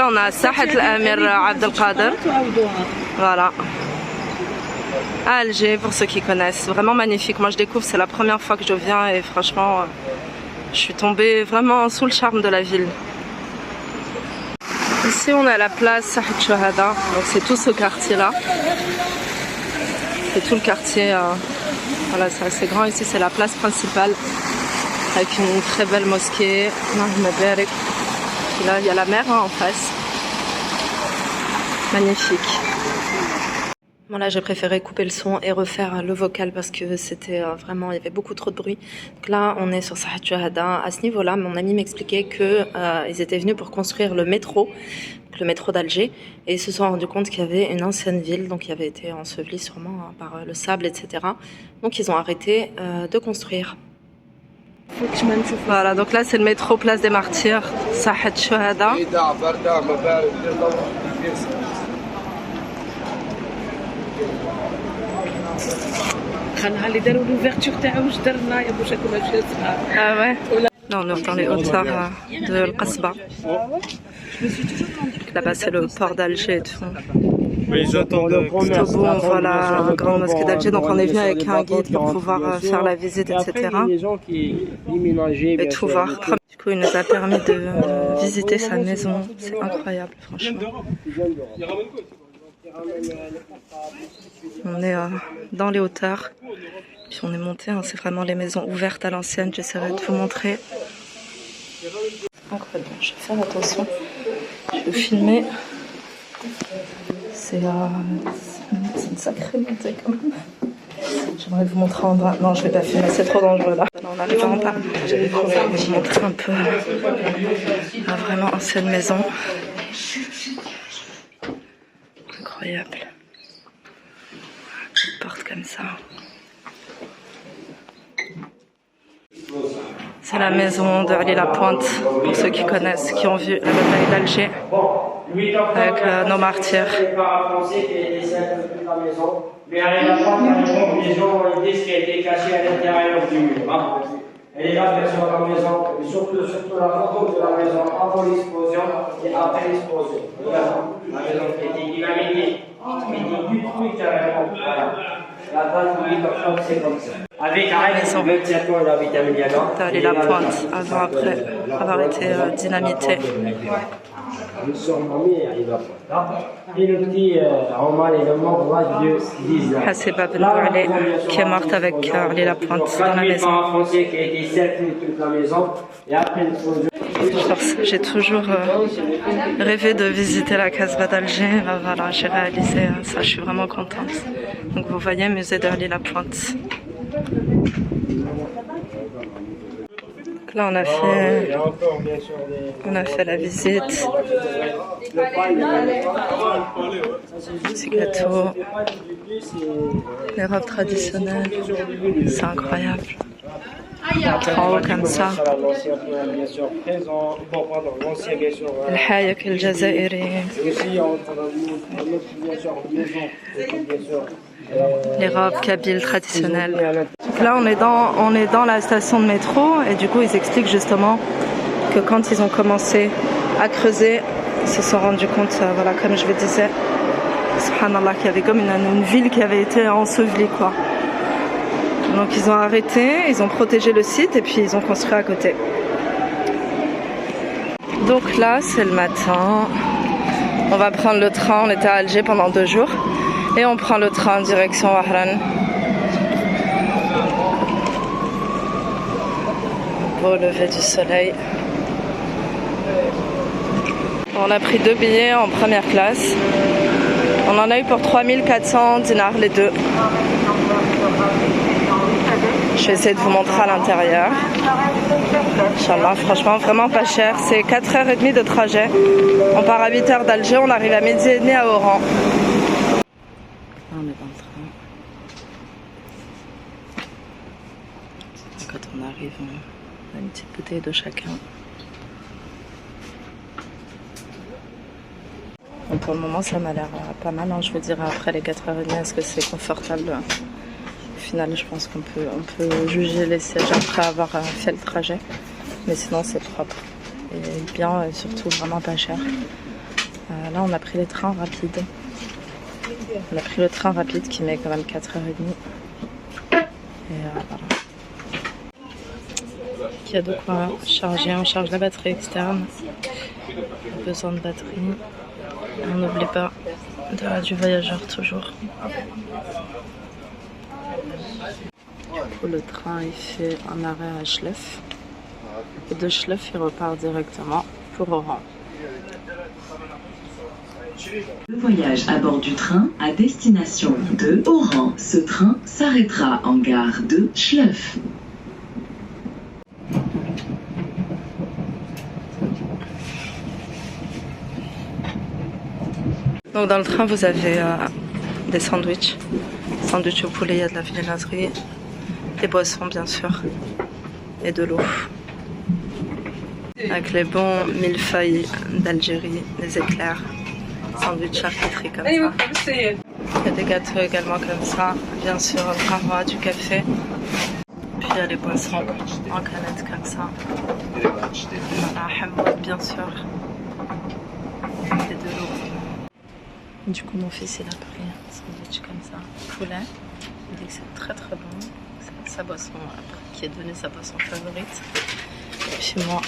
là on a Sahat al-Amir Abdelkader. Voilà. À Alger, pour ceux qui connaissent. Vraiment magnifique. Moi je découvre, c'est la première fois que je viens et franchement, je suis tombée vraiment sous le charme de la ville. Ici on est à la place Sahat Chouhada. Donc c'est tout ce quartier là. C'est tout le quartier. Voilà, c'est assez grand. Ici c'est la place principale. Avec une très belle mosquée. Puis là il y a la mer en face. Magnifique. Bon là j'ai préféré couper le son et refaire le vocal parce que c'était vraiment, il y avait beaucoup trop de bruit. Donc là on est sur Sahat Chouhada. À ce niveau là mon ami m'expliquait que ils étaient venus pour construire le métro d'Alger, et ils se sont rendus compte qu'il y avait une ancienne ville, donc qui avait été ensevelie sûrement par le sable, etc. Donc ils ont arrêté de construire. Voilà, donc là c'est le métro Place des Martyrs, Sahat Chouhada. Ah ouais. Là on est dans les hauteurs de Al-Qasba. Là-bas c'est le port d'Alger et tout. Oui, j'attends de Tobo, on voit la grande mosquée d'Alger, donc on est venu avec un guide pour pouvoir faire la visite, etc. Et tout voir. Du coup il nous a permis de visiter sa maison, c'est incroyable franchement. On est dans les hauteurs, puis on est monté, hein, c'est vraiment les maisons ouvertes à l'ancienne, j'essaierai de vous montrer. Incroyable, je vais faire attention, je vais filmer. C'est une sacrée montée quand même. J'aimerais vous montrer en bas. Non, je vais pas filmer, c'est trop dangereux là. On arrive en bas. Je vais vous montrer un peu la vraiment ancienne maison. Incroyable. Une porte comme ça. C'est la maison de Ali Lapointe, pour ceux qui connaissent, qui ont vu la bataille d'Alger avec nos martyrs. Mais Ali Lapointe a une conclusion, une disque qui a été cachée à l'intérieur du mur. Elle est là, bien sûr, la maison, et surtout la photo de la maison avant l'explosion et après l'explosion. La maison qui était dynamitée, qui était détruite carrément. Voilà. La date du 8 octobre, c'est comme ça. Avec Arrête, 27 ans, il habite à Miliana. Ali Lapointe, avant, après avoir été dynamité. Nous sommes nommés Ali Lapointe. Et le petit Roman est le membre de 10 ans. Hassiba Ben Boualé, qui est morte avec Ali Lapointe dans la maison. Français qui a été cerclé toute la maison. Et après j'ai toujours rêvé de visiter la Casbah d'Alger. Voilà, j'ai réalisé ça, je suis vraiment contente. Donc vous voyez, musée d'Ali Lapointe. Donc là on a fait la visite. Petit gâteau, les robes traditionnelles, c'est incroyable. En haut comme ça. Le hayak al-Jazairi. Les robes kabyles traditionnelles. Là on est dans la station de métro et du coup ils expliquent justement que quand ils ont commencé à creuser, ils se sont rendus compte, voilà, comme je le disais, subhanallah, qu'il y avait comme une ville qui avait été ensevelie quoi. Donc ils ont arrêté, ils ont protégé le site et puis ils ont construit à côté. Donc là c'est le matin, on va prendre le train, on était à Alger pendant 2 jours et on prend le train direction Wahran. Beau lever du soleil. On a pris 2 billets en première classe, on en a eu pour 3400 dinars les deux. Je vais essayer de vous montrer à l'intérieur. Inch'Allah, franchement, vraiment pas cher. C'est 4h30 de trajet. On part à 8h d'Alger, on arrive à 12h30 à Oran. On est dans le train. Quand on arrive, on a une petite bouteille de chacun. Bon, pour le moment, ça m'a l'air pas mal. Hein. Je veux dire, après les 4h30, est-ce que c'est confortable ? Au final, je pense qu'on peut juger les sièges après avoir fait le trajet. Mais sinon, c'est propre. Et bien, et surtout vraiment pas cher. Là, on a pris les trains rapides. On a pris le train rapide qui met quand même 4h30. Et voilà. Il y a de quoi charger. On charge la batterie externe. Besoin de batterie. Et on n'oublie pas de du voyageur toujours. Le train il fait un arrêt à Schleff. Et de Schleff il repart directement pour Oran. Le voyage à bord du train à destination de Oran. Ce train s'arrêtera en gare de Schleff. Donc dans le train vous avez des sandwichs. Sandwich au poulet, il y a de la viennoiserie. Des boissons bien sûr. Et de l'eau. Avec les bons millefeuilles d'Algérie, les éclairs. Sandwich charcuterie comme ça. Il y a des gâteaux également comme ça. Bien sûr, parfois du café. Puis il y a les boissons en canette comme ça. Voilà, hammoud bien sûr. Et de l'eau. Du coup, mon fils il a pris un sandwich comme ça. Poulet. Il dit que c'est très très bon. C'est sa boisson qui est devenue sa boisson favorite. Et puis moi,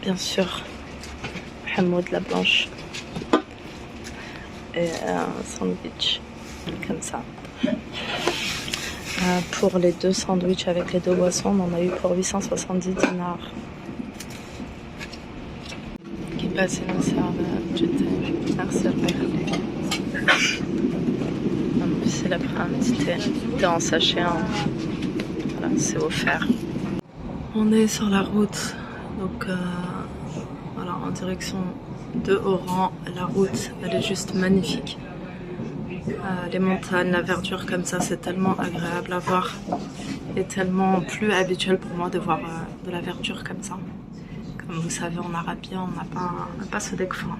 bien sûr, hammoud la blanche. Et un sandwich comme ça. Pour les deux sandwichs avec les deux boissons, on en a eu pour 870 dinars. Qui passe une serve merci à c'est la pris un petit thé en sachet. Hein. Voilà, c'est offert. On est sur la route, donc voilà, en direction de Oran. La route, elle est juste magnifique. Les montagnes, la verdure comme ça, c'est tellement agréable à voir et tellement plus habituel pour moi de voir de la verdure comme ça. Comme vous savez, en Arabie, on n'a pas ce décor.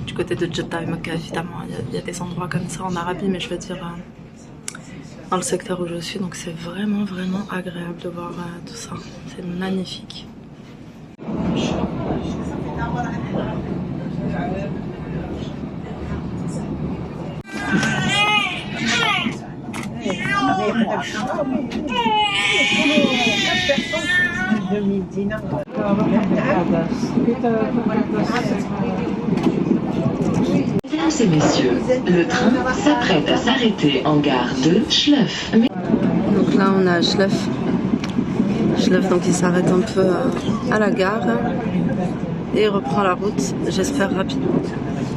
Du côté de Jeddah et Mecca, évidemment, il y a des endroits comme ça en Arabie, mais je veux dire dans le secteur où je suis, donc c'est vraiment vraiment agréable de voir tout ça. C'est magnifique. Mesdames et messieurs, le train s'apprête à s'arrêter en gare de Schleff. Donc là on est à Schleff. Schleff donc il s'arrête un peu à la gare et il reprend la route, j'espère rapidement.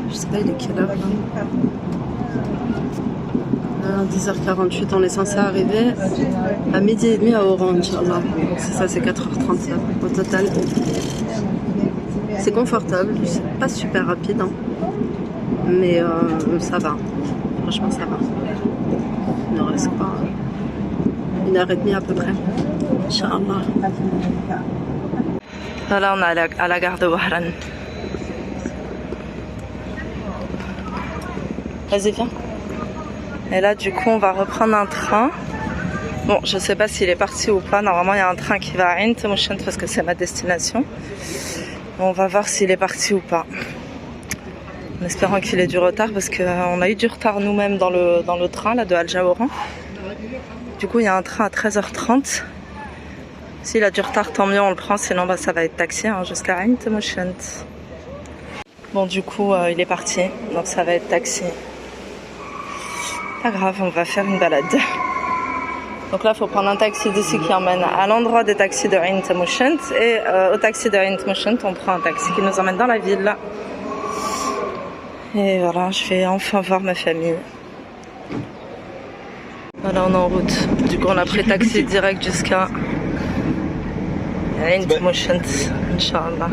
Je sais pas il est quelle heure là. 10h48, on est censé arriver à midi et demi à Oran, Inch'Allah. C'est ça, c'est 4h30 au total. C'est confortable, c'est pas super rapide, hein. Mais ça va. Franchement, ça va. Il ne reste pas 1h30 à peu près. Inch'Allah. Voilà, on est à la gare de Wahran. Vas-y, viens. Et là, du coup, on va reprendre un train. Bon, je sais pas s'il est parti ou pas. Normalement, il y a un train qui va à Ain Temouchent parce que c'est ma destination. On va voir s'il est parti ou pas. En espérant qu'il ait du retard parce qu'on a eu du retard nous-mêmes dans le train là, de Al Jaouran. Du coup, il y a un train à 13h30. S'il a du retard, tant mieux, on le prend. Sinon, bah, ça va être taxi hein, jusqu'à Ain Temouchent. Bon, du coup, il est parti. Donc, ça va être taxi. Pas grave, on va faire une balade. Donc là, il faut prendre un taxi d'ici qui emmène à l'endroit des taxis de Ain Temouchent. Et au taxi de Ain Temouchent, on prend un taxi qui nous emmène dans la ville. Et voilà, je vais enfin voir ma famille. Voilà, on est en route. Du coup, on a pris taxi direct jusqu'à Ain Temouchent, Inch'Allah.